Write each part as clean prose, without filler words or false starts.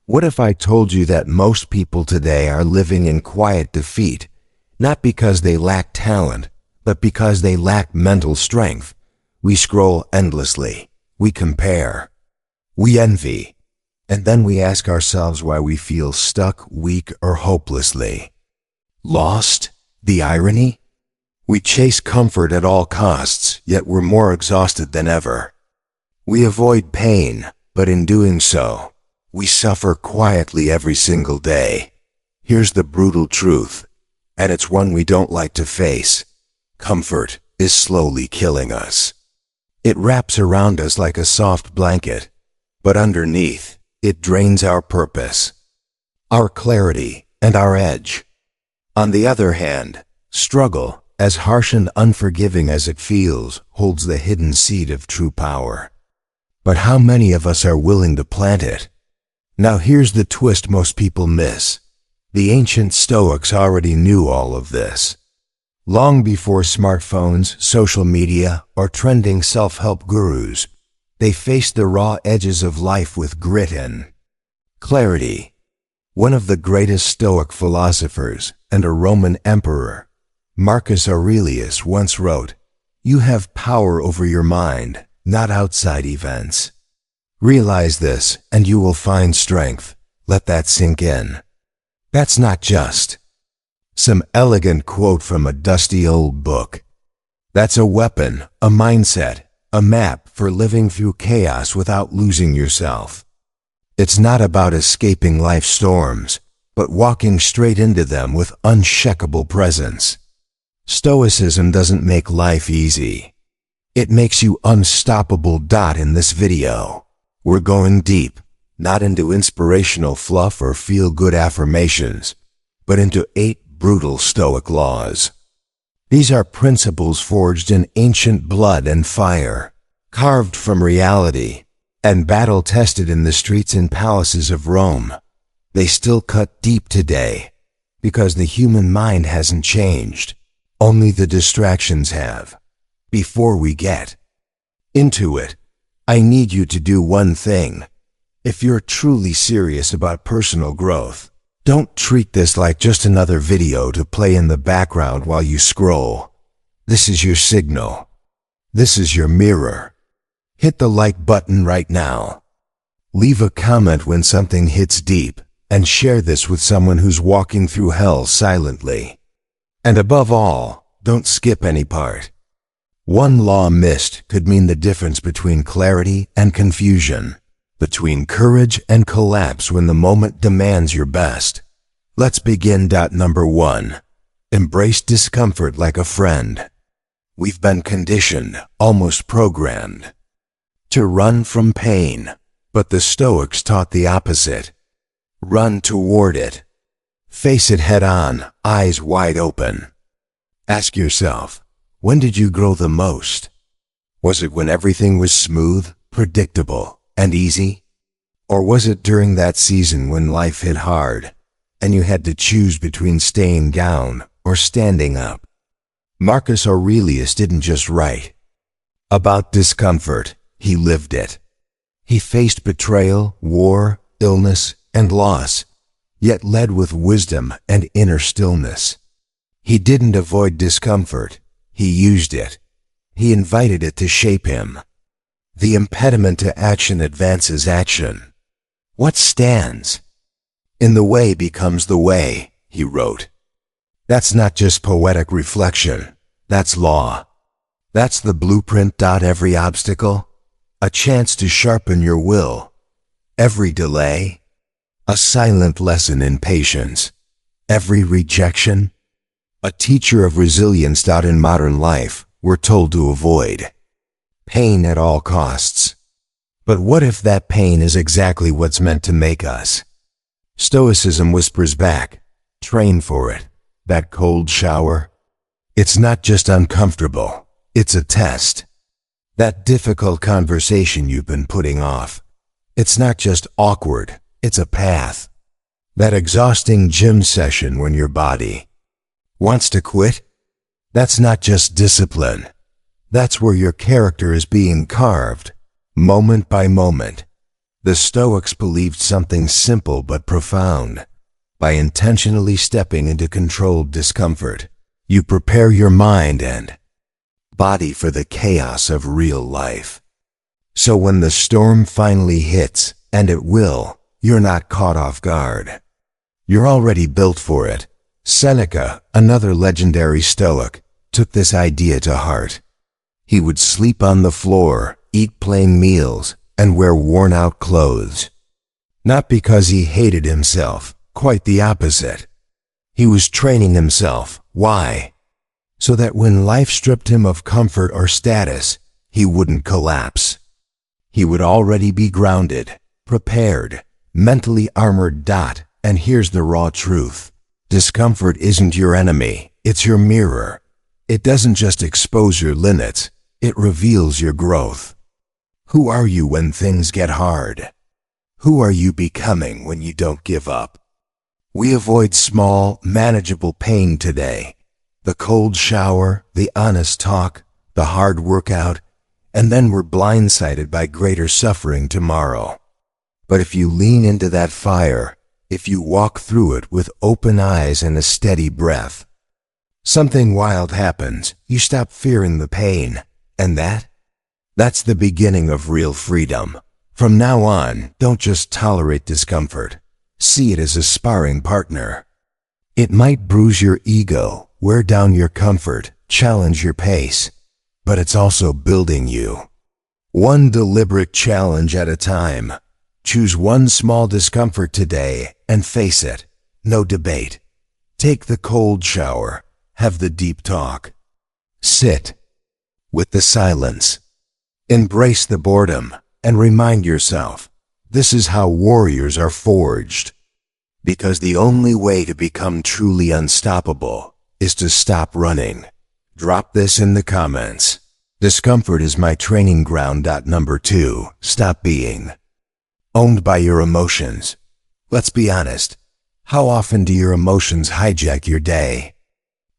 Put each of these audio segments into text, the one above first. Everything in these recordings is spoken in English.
What if I told you that most people today are living in quiet defeat, not because they lack talent, but because they lack mental strength? We scroll endlessly, we compare, we envy, and then we ask ourselves why we feel stuck, weak, or hopelessly lost. The irony? We chase comfort at all costs, yet we're more exhausted than ever. We avoid pain, but in doing so, we suffer quietly every single day. Here's the brutal truth, and it's one we don't like to face. Comfort is slowly killing us. It wraps around us like a soft blanket, but underneath, it drains our purpose, our clarity, and our edge. On the other hand, struggle, as harsh and unforgiving as it feels, holds the hidden seed of true power. But how many of us are willing to plant it? Now here's the twist most people miss. The ancient Stoics already knew all of this. Long before smartphones, social media, or trending self-help gurus, they faced the raw edges of life with grit and clarity. One of the greatest Stoic philosophers and a Roman emperor, Marcus Aurelius, once wrote, "You have power over your mind, not outside events." Realize this, and you will find strength. Let that sink in. That's not just some elegant quote from a dusty old book. That's a weapon, a mindset, a map for living through chaos without losing yourself. It's not about escaping life's storms, but walking straight into them with unshakable presence. Stoicism doesn't make life easy. It makes you unstoppable. In this video, we're going deep, not into inspirational fluff or feel-good affirmations, but into 8 brutal Stoic laws. These are principles forged in ancient blood and fire, carved from reality, and battle-tested in the streets and palaces of Rome. They still cut deep today, because the human mind hasn't changed. Only the distractions have. Before we get into it, I need you to do one thing. If you're truly serious about personal growth, don't treat this like just another video to play in the background while you scroll. This is your signal. This is your mirror. Hit the like button right now. Leave a comment when something hits deep, and share this with someone who's walking through hell silently. And above all, don't skip any part. One law missed could mean the difference between clarity and confusion, between courage and collapse when the moment demands your best. Let's begin. Number 1. Embrace discomfort like a friend. We've been conditioned, almost programmed, to run from pain, but the Stoics taught the opposite. Run toward it. Face it head on, eyes wide open. Ask yourself, when did you grow the most? Was it when everything was smooth, predictable, and easy? Or was it during that season when life hit hard, and you had to choose between staying down or standing up? Marcus Aurelius didn't just write about discomfort, he lived it. He faced betrayal, war, illness, and loss, yet led with wisdom and inner stillness. He didn't avoid discomfort, he used it. He invited it to shape him. The impediment to action advances action. What stands in the way becomes the way, he wrote. That's not just poetic reflection, that's law. That's the blueprint. Every obstacle, a chance to sharpen your will. Every delay, a silent lesson in patience. Every rejection, a teacher of resilience. In modern life, we're told to avoid pain at all costs. But what if that pain is exactly what's meant to make us? Stoicism whispers back, train for it. That cold shower, it's not just uncomfortable, it's a test. That difficult conversation you've been putting off, it's not just awkward, it's a path. That exhausting gym session when your body wants to quit, that's not just discipline. That's where your character is being carved, moment by moment. The Stoics believed something simple but profound. By intentionally stepping into controlled discomfort, you prepare your mind and body for the chaos of real life. So when the storm finally hits, and it will, you're not caught off guard. You're already built for it. Seneca, another legendary Stoic, took this idea to heart. He would sleep on the floor, eat plain meals, and wear worn-out clothes. Not because he hated himself, quite the opposite. He was training himself. Why? So that when life stripped him of comfort or status, he wouldn't collapse. He would already be grounded, prepared, mentally armored. And here's the raw truth. Discomfort isn't your enemy, it's your mirror. It doesn't just expose your limits, it reveals your growth. Who are you when things get hard? Who are you becoming when you don't give up? We avoid small, manageable pain today. The cold shower, the honest talk, the hard workout, and then we're blindsided by greater suffering tomorrow. But if you lean into that fire, if you walk through it with open eyes and a steady breath, something wild happens. You stop fearing the pain. And that's the beginning of real freedom. From now on, don't just tolerate discomfort. See it as a sparring partner. It might bruise your ego, wear down your comfort, challenge your pace, but it's also building you. One deliberate challenge at a time. Choose one small discomfort today and face it. No debate. Take the cold shower. Have the deep talk. Sit with the silence. Embrace the boredom and remind yourself, this is how warriors are forged. Because the only way to become truly unstoppable is to stop running. Drop this in the comments. Discomfort is my training ground. Number 2, stop being owned by your emotions. Let's be honest. How often do your emotions hijack your day?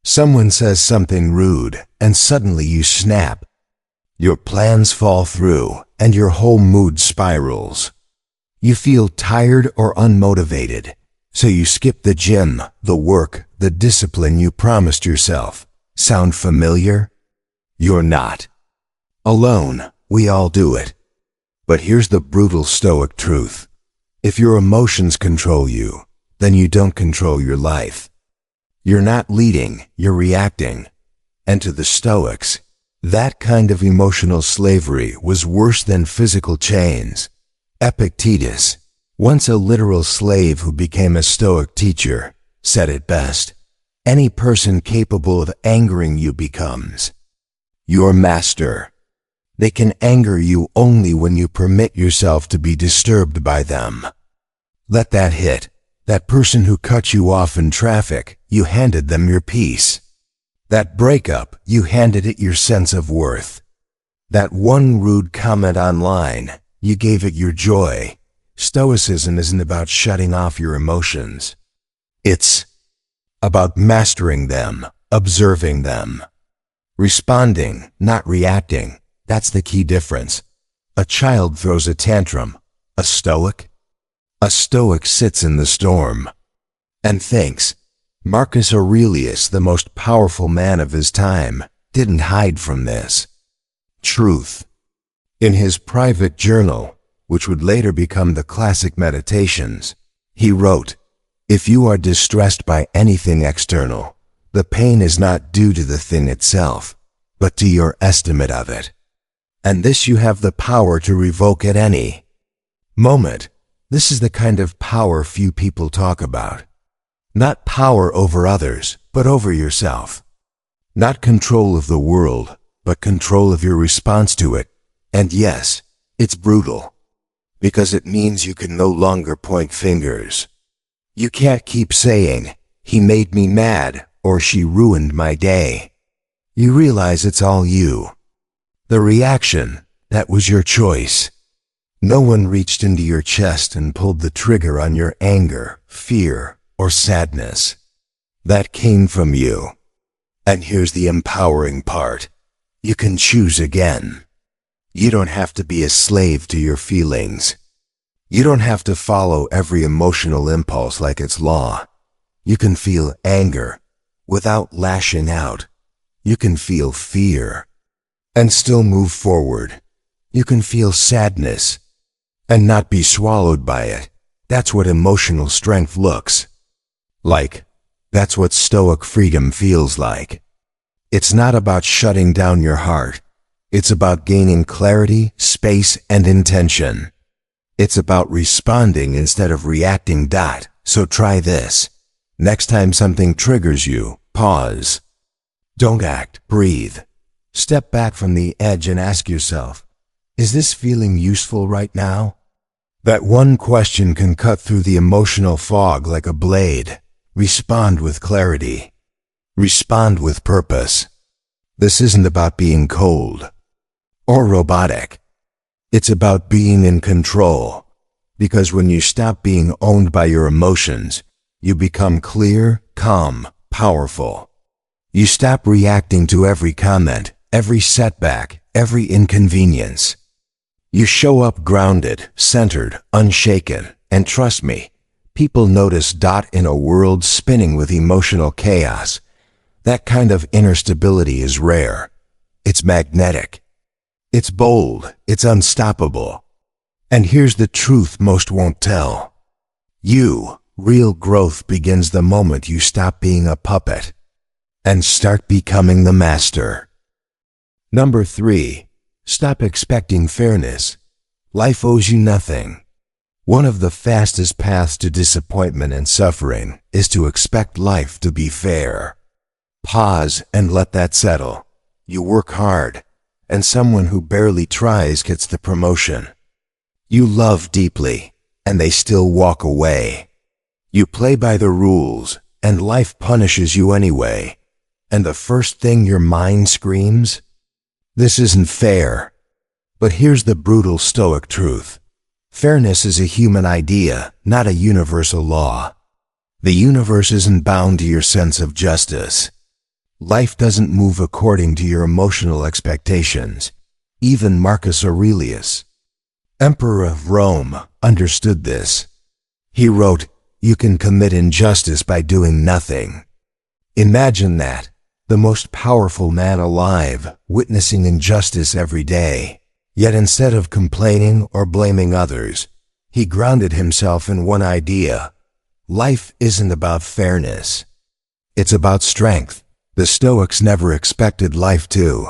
Someone says something rude, and suddenly you snap. Your plans fall through, and your whole mood spirals. You feel tired or unmotivated, so you skip the gym, the work, the discipline you promised yourself. Sound familiar? You're not alone. We all do it. But here's the brutal Stoic truth. If your emotions control you, then you don't control your life. You're not leading, you're reacting. And to the Stoics, that kind of emotional slavery was worse than physical chains. Epictetus, once a literal slave who became a Stoic teacher, said it best. Any person capable of angering you becomes your master. They can anger you only when you permit yourself to be disturbed by them. Let that hit. That person who cut you off in traffic, you handed them your peace. That breakup, you handed it your sense of worth. That one rude comment online, you gave it your joy. Stoicism isn't about shutting off your emotions. It's about mastering them, observing them, responding, not reacting. That's the key difference. A child throws a tantrum. A Stoic sits in the storm and thinks. Marcus Aurelius, the most powerful man of his time, didn't hide from this truth. In his private journal, which would later become the classic Meditations, he wrote, "If you are distressed by anything external, the pain is not due to the thing itself, but to your estimate of it. And this you have the power to revoke at any moment." This is the kind of power few people talk about. Not power over others, but over yourself. Not control of the world, but control of your response to it. And yes, it's brutal. Because it means you can no longer point fingers. You can't keep saying, "He made me mad," or "She ruined my day." You realize it's all you. The reaction, that was your choice. No one reached into your chest and pulled the trigger on your anger, fear, or sadness. That came from you. And here's the empowering part. You can choose again. You don't have to be a slave to your feelings. You don't have to follow every emotional impulse like it's law. You can feel anger without lashing out. You can feel fear and still move forward. You can feel sadness and not be swallowed by it. That's what emotional strength looks like. That's what Stoic freedom feels like. It's not about shutting down your heart. It's about gaining clarity, space, and intention. It's about responding instead of reacting. So try this. Next time something triggers you, pause. Don't act, breathe. Step back from the edge and ask yourself, is this feeling useful right now? That one question can cut through the emotional fog like a blade. Respond with clarity. Respond with purpose. This isn't about being cold or robotic. It's about being in control. Because when you stop being owned by your emotions, you become clear, calm, powerful. You stop reacting to every comment, every setback, every inconvenience. You show up grounded, centered, unshaken, and trust me, people notice. In a world spinning with emotional chaos, that kind of inner stability is rare. It's magnetic. It's bold. It's unstoppable. And here's the truth most won't tell. Real growth begins the moment you stop being a puppet and start becoming the master. Number 3. Stop expecting fairness. Life owes you nothing. One of the fastest paths to disappointment and suffering is to expect life to be fair. Pause and let that settle. You work hard, and someone who barely tries gets the promotion. You love deeply, and they still walk away. You play by the rules, and life punishes you anyway. And the first thing your mind screams? This isn't fair. But here's the brutal Stoic truth. Fairness is a human idea, not a universal law. The universe isn't bound to your sense of justice. Life doesn't move according to your emotional expectations. Even Marcus Aurelius, Emperor of Rome, understood this. He wrote, "You can commit injustice by doing nothing." Imagine that, the most powerful man alive, witnessing injustice every day. Yet instead of complaining or blaming others, he grounded himself in one idea. Life isn't about fairness. It's about strength. The Stoics never expected life to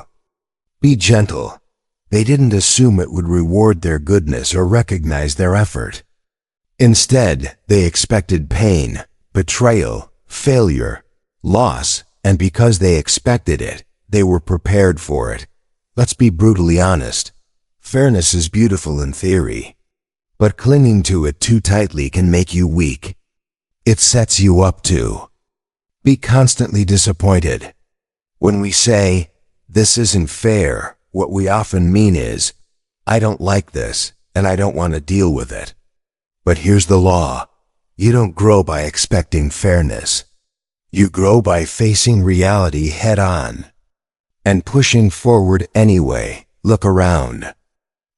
be gentle. They didn't assume it would reward their goodness or recognize their effort. Instead, they expected pain, betrayal, failure, loss, and because they expected it, they were prepared for it. Let's be brutally honest. Fairness is beautiful in theory, but clinging to it too tightly can make you weak. It sets you up to be constantly disappointed. When we say, "This isn't fair," what we often mean is, "I don't like this, and I don't want to deal with it." But here's the law. You don't grow by expecting fairness. You grow by facing reality head on and pushing forward anyway. Look around.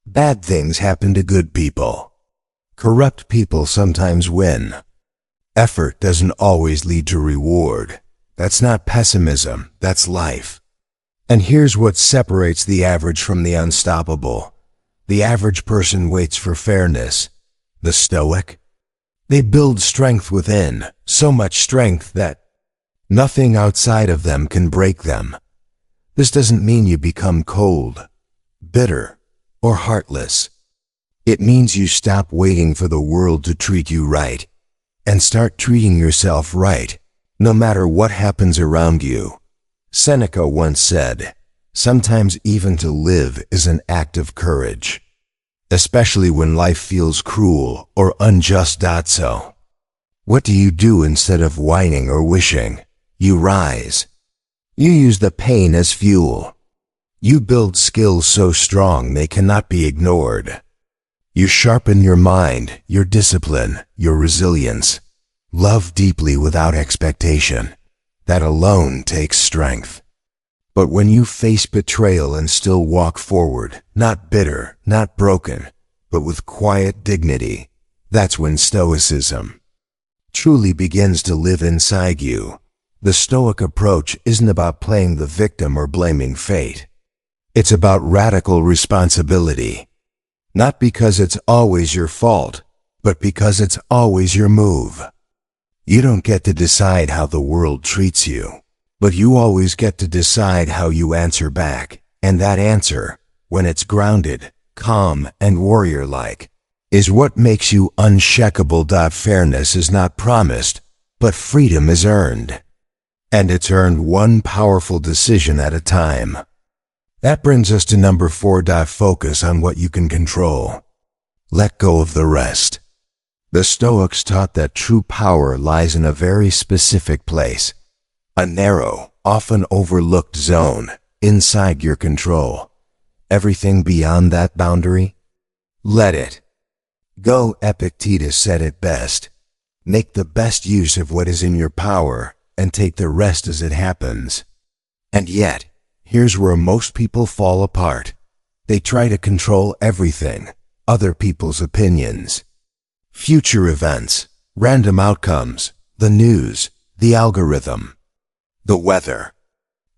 Bad things happen to good people. Corrupt people sometimes win. Effort doesn't always lead to reward. That's not pessimism, that's life. And here's what separates the average from the unstoppable. The average person waits for fairness. The Stoic? They build strength within, so much strength that nothing outside of them can break them. This doesn't mean you become cold, bitter, or heartless. It means you stop waiting for the world to treat you right and start treating yourself right, no matter what happens around you. Seneca once said, "Sometimes even to live is an act of courage, especially when life feels cruel or unjust." So, what do you do instead of whining or wishing? You rise. You use the pain as fuel. You build skills so strong they cannot be ignored. You sharpen your mind, your discipline, your resilience. Love deeply without expectation. That alone takes strength. But when you face betrayal and still walk forward, not bitter, not broken, but with quiet dignity. That's when Stoicism truly begins to live inside you. The Stoic approach isn't about playing the victim or blaming fate. It's about radical responsibility. Not because it's always your fault, but because it's always your move. You don't get to decide how the world treats you, but you always get to decide how you answer back. And that answer, when it's grounded, calm, and warrior-like, is what makes you unshakable. Fairness is not promised, but freedom is earned. And it's earned one powerful decision at a time. That brings us to number 4. Focus on what you can control. Let go of the rest. The Stoics taught that true power lies in a very specific place, a narrow, often overlooked zone inside your control. Everything beyond that boundary, let it go. Epictetus said it best. Make the best use of what is in your power and take the rest as it happens. And yet, here's where most people fall apart. They try to control everything, other people's opinions, future events, random outcomes, the news, the algorithm, the weather.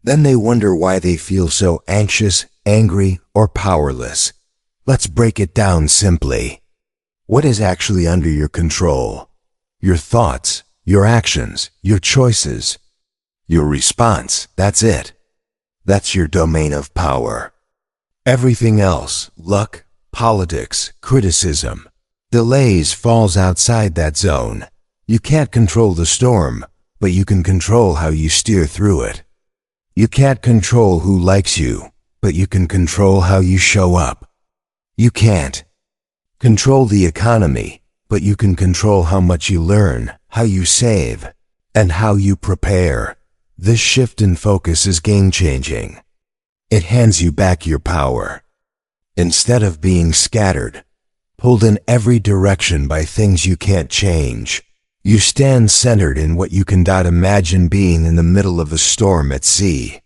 Then they wonder why they feel so anxious, angry, or powerless. Let's break it down simply. What is actually under your control? Your thoughts, your actions, your choices, your response. That's it. That's your domain of power. Everything else, luck, politics, criticism, delays, falls outside that zone. You can't control the storm, but you can control how you steer through it. You can't control who likes you, but you can control how you show up. You can't control the economy, but you can control how much you learn, how you save, and how you prepare. This shift in focus is game-changing. It hands you back your power. Instead of being scattered, pulled in every direction by things you can't change, you stand centered in what you can. Imagine being in the middle of a storm at sea.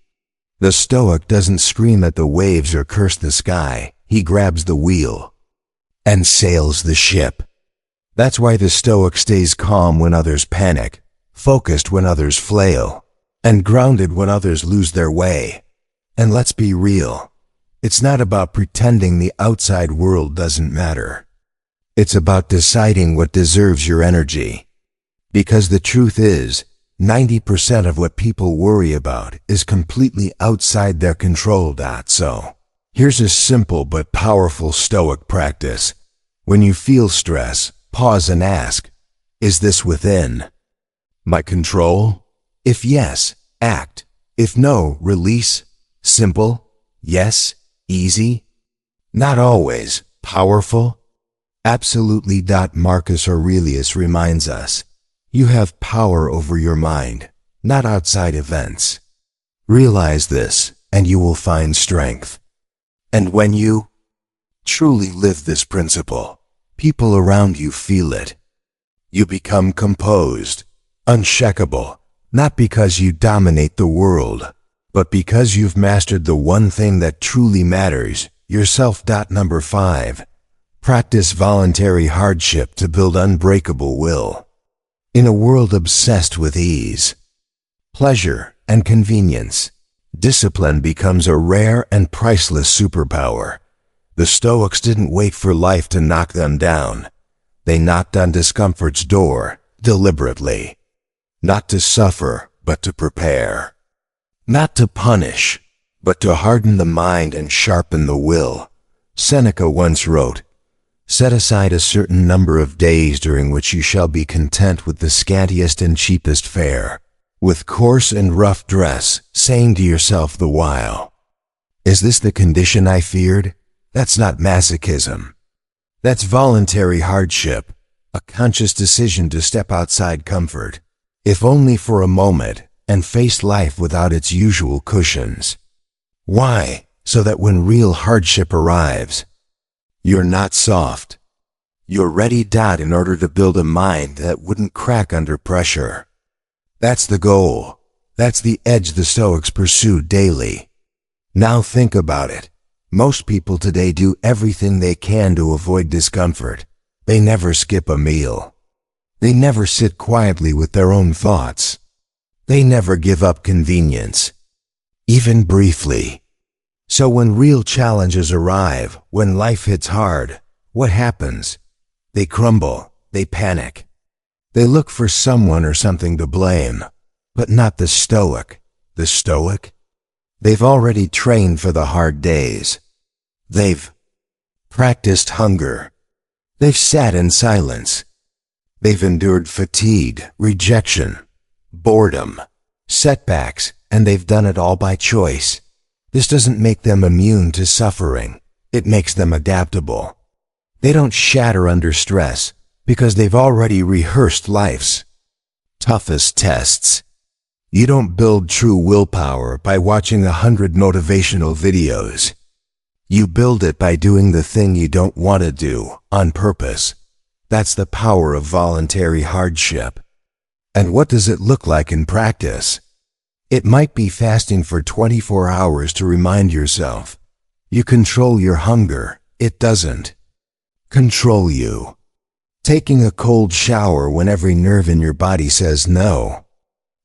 The Stoic doesn't scream at the waves or curse the sky. He grabs the wheel and sails the ship. That's why the Stoic stays calm when others panic, focused when others flail, and grounded when others lose their way. And let's be real. It's not about pretending the outside world doesn't matter. It's about deciding what deserves your energy. Because the truth is, 90% of what people worry about is completely outside their control. So, here's a simple but powerful Stoic practice. When you feel stress, pause and ask, is this within my control? If yes, act. If no, release. Simple. Yes. Easy. Not always. Powerful. Absolutely. Marcus Aurelius reminds us, you have power over your mind, not outside events. Realize this, and you will find strength. And when you truly live this principle, people around you feel it. You become composed, unshakable, not because you dominate the world, but because you've mastered the one thing that truly matters, yourself. Number 5. Practice voluntary hardship to build unbreakable will. In a world obsessed with ease, pleasure, and convenience, discipline becomes a rare and priceless superpower. The Stoics didn't wait for life to knock them down. They knocked on discomfort's door, deliberately. Not to suffer, but to prepare. Not to punish, but to harden the mind and sharpen the will. Seneca once wrote, "Set aside a certain number of days during which you shall be content with the scantiest and cheapest fare, with coarse and rough dress, saying to yourself the while, is this the condition I feared? That's not masochism. That's voluntary hardship, a conscious decision to step outside comfort, if only for a moment, and face life without its usual cushions. Why? So that when real hardship arrives, you're not soft. You're ready. In order to build a mind that wouldn't crack under pressure. That's the goal. That's the edge the Stoics pursued daily. Now think about it. Most people today do everything they can to avoid discomfort. They never skip a meal. They never sit quietly with their own thoughts. They never give up convenience, even briefly. So when real challenges arrive, when life hits hard, what happens? They crumble, they panic. They look for someone or something to blame, but not the Stoic. The Stoic? They've already trained for the hard days. They've practiced hunger. They've sat in silence. They've endured fatigue, rejection, boredom, setbacks, and they've done it all by choice. This doesn't make them immune to suffering. It makes them adaptable. They don't shatter under stress because they've already rehearsed life's toughest tests. You don't build true willpower by watching 100 motivational videos. You build it by doing the thing you don't want to do on purpose. That's the power of voluntary hardship. And what does it look like in practice? It might be fasting for 24 hours to remind yourself. You control your hunger. It doesn't control you. Taking a cold shower when every nerve in your body says no.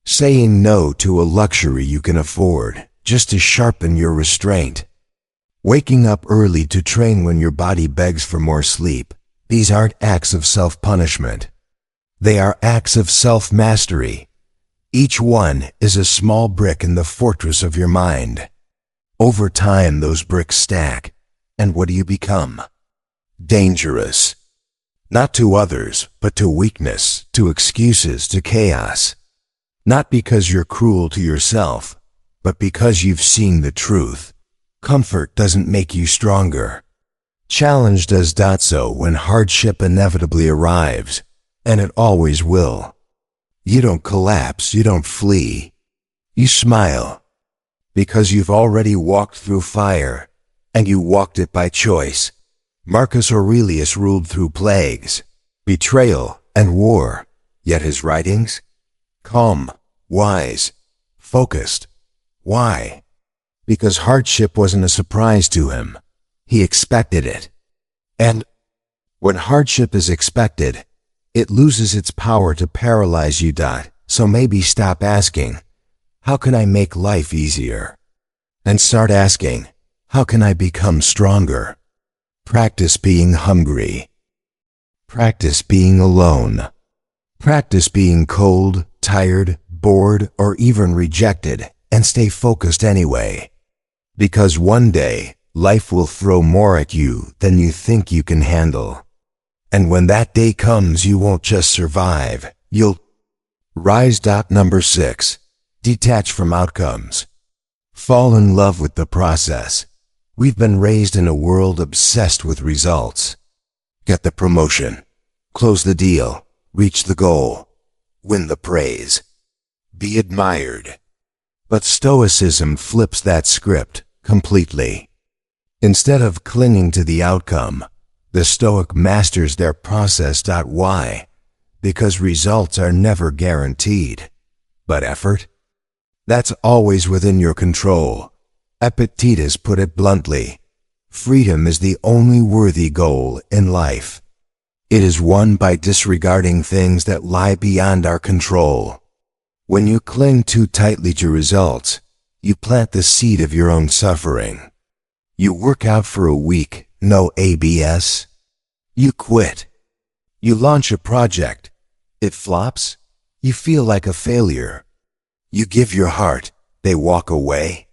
Saying no to a luxury you can afford just to sharpen your restraint. Waking up early to train when your body begs for more sleep. These aren't acts of self-punishment. They are acts of self-mastery. Each one is a small brick in the fortress of your mind. Over time, those bricks stack. And what do you become? Dangerous. Not to others, but to weakness, to excuses, to chaos. Not because you're cruel to yourself, but because you've seen the truth. Comfort doesn't make you stronger. Challenge does so when hardship inevitably arrives, and it always will. You don't collapse, you don't flee. You smile, because you've already walked through fire, and you walked it by choice. Marcus Aurelius ruled through plagues, betrayal, and war, yet his writings? Calm, wise, focused. Why? Because hardship wasn't a surprise to him. He expected it. And when hardship is expected, it loses its power to paralyze you. So maybe stop asking, how can I make life easier? And start asking, how can I become stronger? Practice being hungry. Practice being alone. Practice being cold, tired, bored, or even rejected, and stay focused anyway. Because one day, life will throw more at you than you think you can handle. And when that day comes, you won't just survive, you'll rise. Number 6. Detach from outcomes. Fall in love with the process. We've been raised in a world obsessed with results. Get the promotion, close the deal, reach the goal, win the praise, be admired. But Stoicism flips that script completely. Instead of clinging to the outcome, the Stoic masters their process. Why? Because results are never guaranteed. But effort? That's always within your control. Epictetus put it bluntly. Freedom is the only worthy goal in life. It is won by disregarding things that lie beyond our control. When you cling too tightly to results, you plant the seed of your own suffering. You work out for a week, no ABS. You quit. You launch a project. It flops. You feel like a failure. You give your heart. They walk away.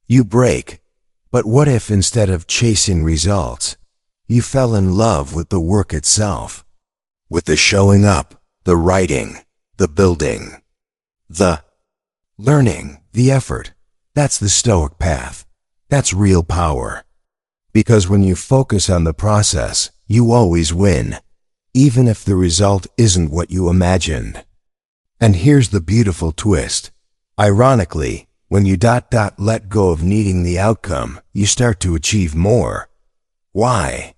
You break. But what if instead of chasing results, you fell in love with the work itself? With the showing up, the writing, the building, the learning, the effort. That's the Stoic path. That's real power. Because when you focus on the process, you always win, even if the result isn't what you imagined. And here's the beautiful twist. Ironically, when you let go of needing the outcome, you start to achieve more. Why?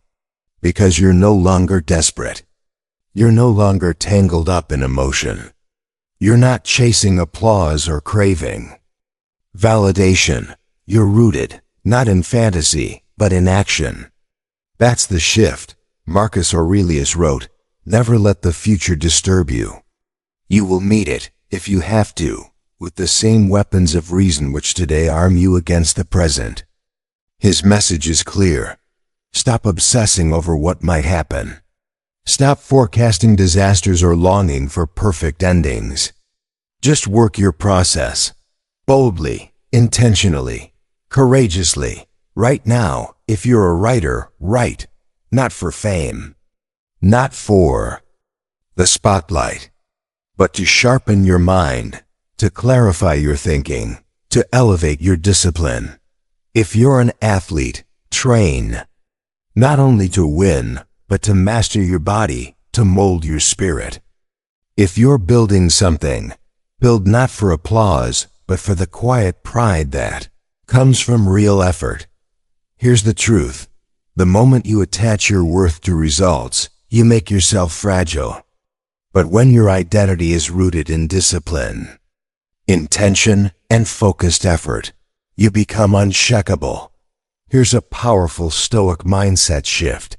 Because you're no longer desperate. You're no longer tangled up in emotion. You're not chasing applause or craving validation. You're rooted, not in fantasy, but in action. That's the shift. Marcus Aurelius wrote, "Never let the future disturb you. You will meet it, if you have to, with the same weapons of reason which today arm you against the present." His message is clear. Stop obsessing over what might happen. Stop forecasting disasters or longing for perfect endings. Just work your process. Boldly, intentionally, courageously. Right now, if you're a writer, write. Not for fame. Not for the spotlight. But to sharpen your mind, to clarify your thinking, to elevate your discipline. If you're an athlete, train. Not only to win, but to master your body, to mold your spirit. If you're building something, build not for applause, but for the quiet pride that comes from real effort. Here's the truth. The moment you attach your worth to results, you make yourself fragile. But when your identity is rooted in discipline, intention, and focused effort, you become unshakable. Here's a powerful Stoic mindset shift.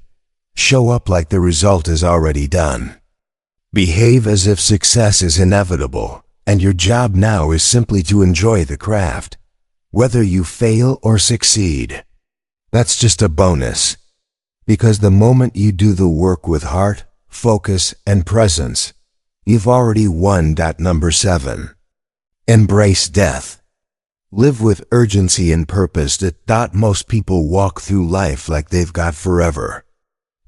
Show up like the result is already done. Behave as if success is inevitable, and your job now is simply to enjoy the craft. Whether you fail or succeed, that's just a bonus. Because the moment you do the work with heart, focus, and presence, you've already won. Number 7. Embrace death. Live with urgency and purpose. Most people walk through life like they've got forever.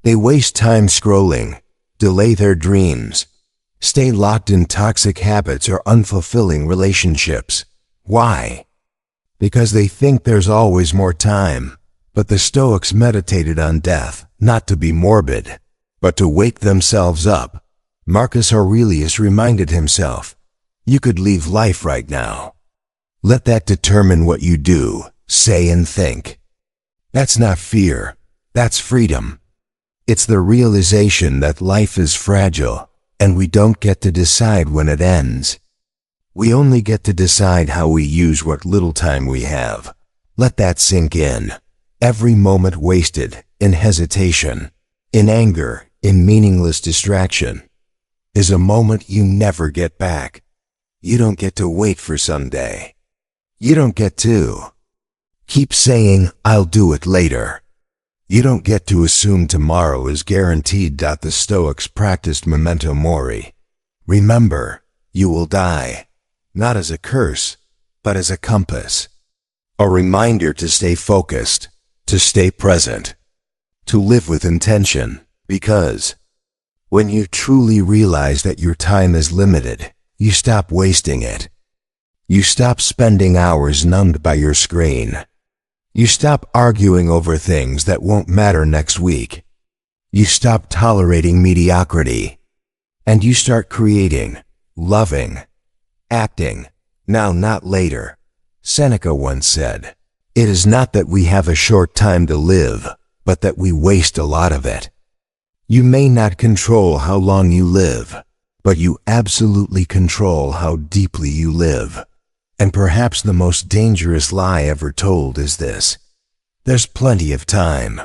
They waste time scrolling, delay their dreams, stay locked in toxic habits or unfulfilling relationships. Why? Because they think there's always more time. But the Stoics meditated on death, not to be morbid, but to wake themselves up. Marcus Aurelius reminded himself, you could leave life right now. Let that determine what you do, say, and think. That's not fear, that's freedom. It's the realization that life is fragile, and we don't get to decide when it ends. We only get to decide how we use what little time we have. Let that sink in. Every moment wasted, in hesitation, in anger, in meaningless distraction, is a moment you never get back. You don't get to wait for someday. You don't get to keep saying, "I'll do it later." You don't get to assume tomorrow is guaranteed. The Stoics practiced memento mori. Remember, you will die, not as a curse, but as a compass. A reminder to stay focused, to stay present, to live with intention, because when you truly realize that your time is limited, you stop wasting it. You stop spending hours numbed by your screen. You stop arguing over things that won't matter next week. You stop tolerating mediocrity. And you start creating, loving, acting, now not later. Seneca once said, "It is not that we have a short time to live, but that we waste a lot of it." You may not control how long you live, but you absolutely control how deeply you live. And perhaps the most dangerous lie ever told is this: there's plenty of time.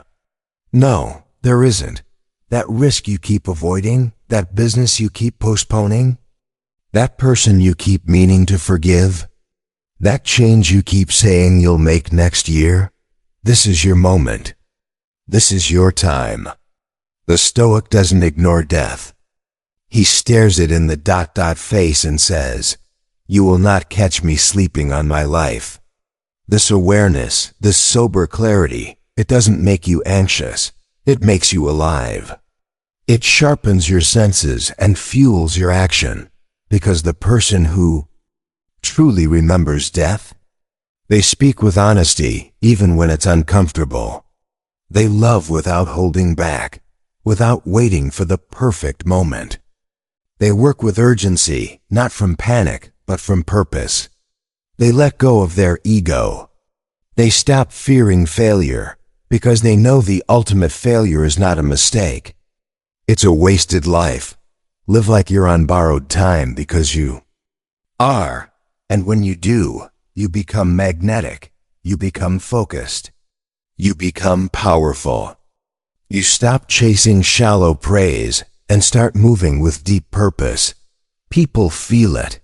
No, there isn't. That risk you keep avoiding, that business you keep postponing, that person you keep meaning to forgive, that change you keep saying you'll make next year, this is your moment. This is your time. The Stoic doesn't ignore death. He stares it in the face and says, "You will not catch me sleeping on my life." This awareness, this sober clarity, it doesn't make you anxious. It makes you alive. It sharpens your senses and fuels your action, because the person who truly remembers death, they speak with honesty even when it's uncomfortable. They love without holding back, without waiting for the perfect moment. They work with urgency, not from panic, but from purpose. They let go of their ego. They stop fearing failure, because they know the ultimate failure is not a mistake. It's a wasted life. Live like you're on borrowed time, because you are. And when you do, you become magnetic. You become focused. You become powerful. You stop chasing shallow praise and start moving with deep purpose. People feel it.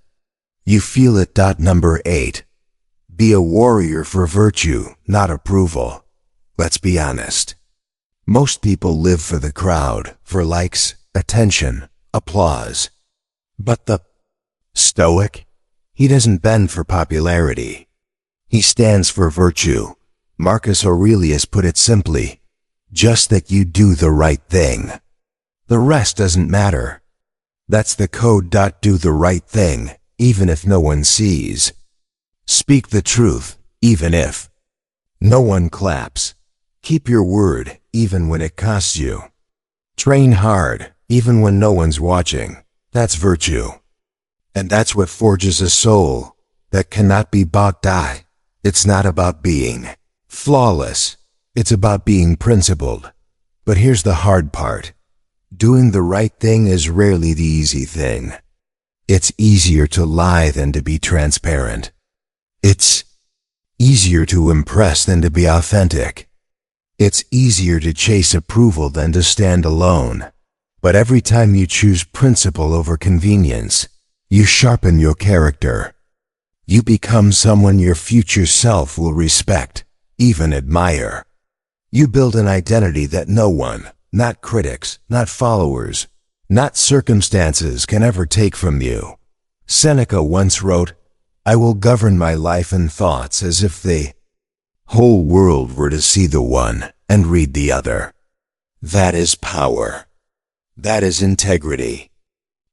You feel it. Number 8. Be a warrior for virtue, not approval. Let's be honest. Most people live for the crowd, for likes, attention, applause. But the Stoic, he doesn't bend for popularity. He stands for virtue. Marcus Aurelius put it simply, just that you do the right thing. The rest doesn't matter. That's the code. Do the right thing, even if no one sees. Speak the truth, even if no one claps. Keep your word, even when it costs you. Train hard, even when no one's watching. That's virtue. And that's what forges a soul that cannot be bought. It's not about being flawless. It's about being principled. But here's the hard part. Doing the right thing is rarely the easy thing. It's easier to lie than to be transparent. It's easier to impress than to be authentic. It's easier to chase approval than to stand alone. But every time you choose principle over convenience, you sharpen your character. You become someone your future self will respect, even admire. You build an identity that no one, not critics, not followers, not circumstances can ever take from you. Seneca once wrote, "I will govern my life and thoughts as if the whole world were to see the one and read the other." That is power. That is integrity.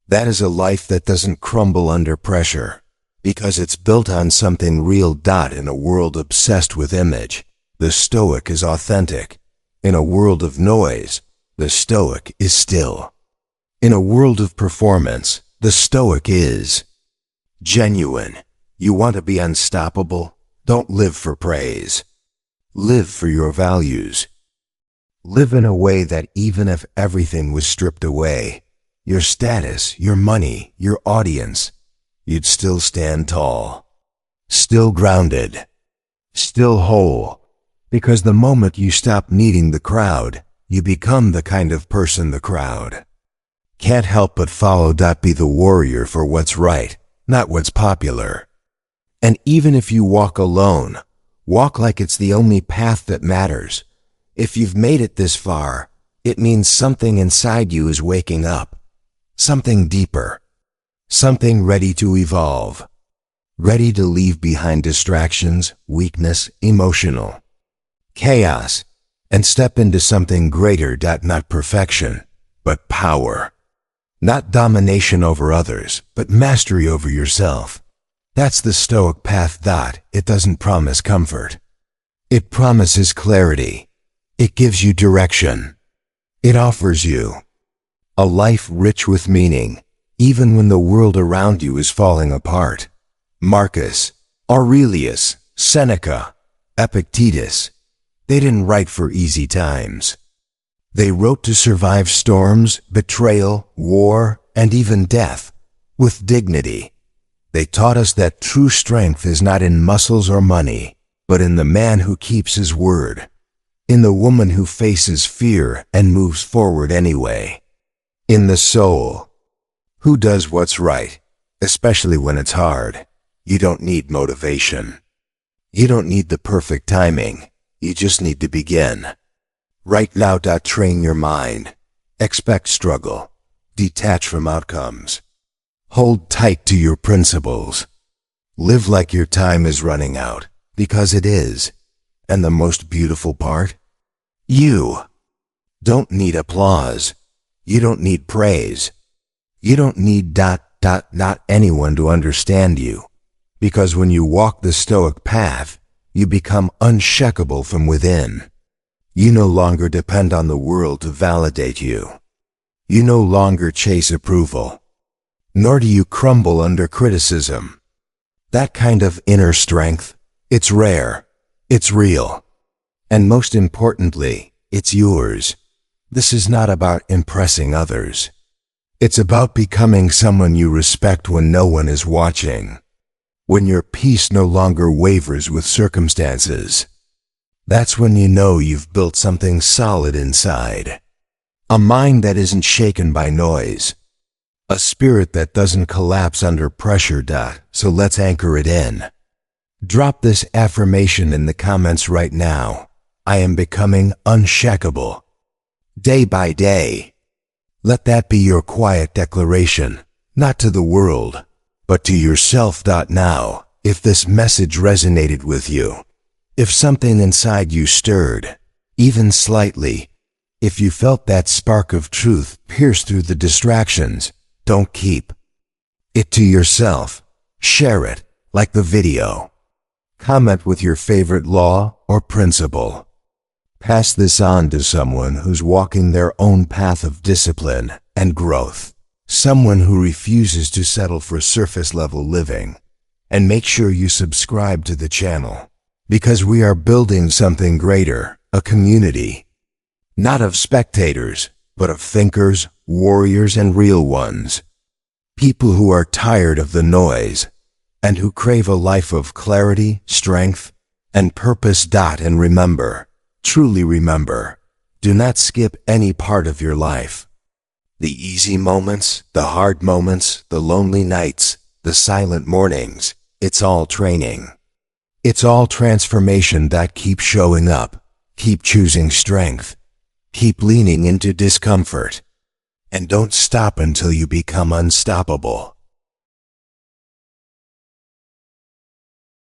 That is a life that doesn't crumble under pressure, because it's built on something real. In a world obsessed with image, the Stoic is authentic. In a world of noise, the Stoic is still. In a world of performance, the Stoic is genuine. You want to be unstoppable? Don't live for praise. Live for your values. Live in a way that even if everything was stripped away, your status, your money, your audience, you'd still stand tall, still grounded, still whole. Because the moment you stop needing the crowd, you become the kind of person the crowd can't help but follow. Be the warrior for what's right, not what's popular. And even if you walk alone, walk like it's the only path that matters. If you've made it this far, it means something inside you is waking up. Something deeper. Something ready to evolve. Ready to leave behind distractions, weakness, emotional chaos, and step into something greater. Not perfection, but power. Not domination over others, but mastery over yourself. That's the Stoic path. It doesn't promise comfort. It promises clarity. It gives you direction. It offers you a life rich with meaning, even when the world around you is falling apart. Marcus, Aurelius, Seneca, Epictetus, they didn't write for easy times. They wrote to survive storms, betrayal, war, and even death with dignity. They taught us that true strength is not in muscles or money, but in the man who keeps his word, in the woman who faces fear and moves forward anyway, in the soul who does what's right, especially when it's hard. You don't need motivation. You don't need the perfect timing. You just need to begin. Right now. Train your mind. Expect struggle. Detach from outcomes. Hold tight to your principles. Live like your time is running out, because it is. And the most beautiful part? You don't need applause. You don't need praise. You don't need not anyone to understand you. Because when you walk the Stoic path, you become unshakable from within. You no longer depend on the world to validate you. You no longer chase approval. Nor do you crumble under criticism. That kind of inner strength, it's rare, it's real. And most importantly, it's yours. This is not about impressing others. It's about becoming someone you respect when no one is watching. When your peace no longer wavers with circumstances. That's when you know you've built something solid inside. A mind that isn't shaken by noise. A spirit that doesn't collapse under pressure. So let's anchor it in. Drop this affirmation in the comments right now. I am becoming unshakable. Day by day. Let that be your quiet declaration, not to the world, but to yourself. Now, if this message resonated with you, if something inside you stirred, even slightly, if you felt that spark of truth pierce through the distractions, don't keep it to yourself. Share it, like the video. Comment with your favorite law or principle. Pass this on to someone who's walking their own path of discipline and growth. Someone who refuses to settle for surface-level living. And make sure you subscribe to the channel, because we are building something greater, a community. Not of spectators, but of thinkers, warriors, and real ones. People who are tired of the noise, and who crave a life of clarity, strength, and purpose. And remember, truly remember, do not skip any part of your life. The easy moments, the hard moments, the lonely nights, the silent mornings, it's all training. It's all transformation. Keep showing up, keep choosing strength, keep leaning into discomfort, and don't stop until you become unstoppable.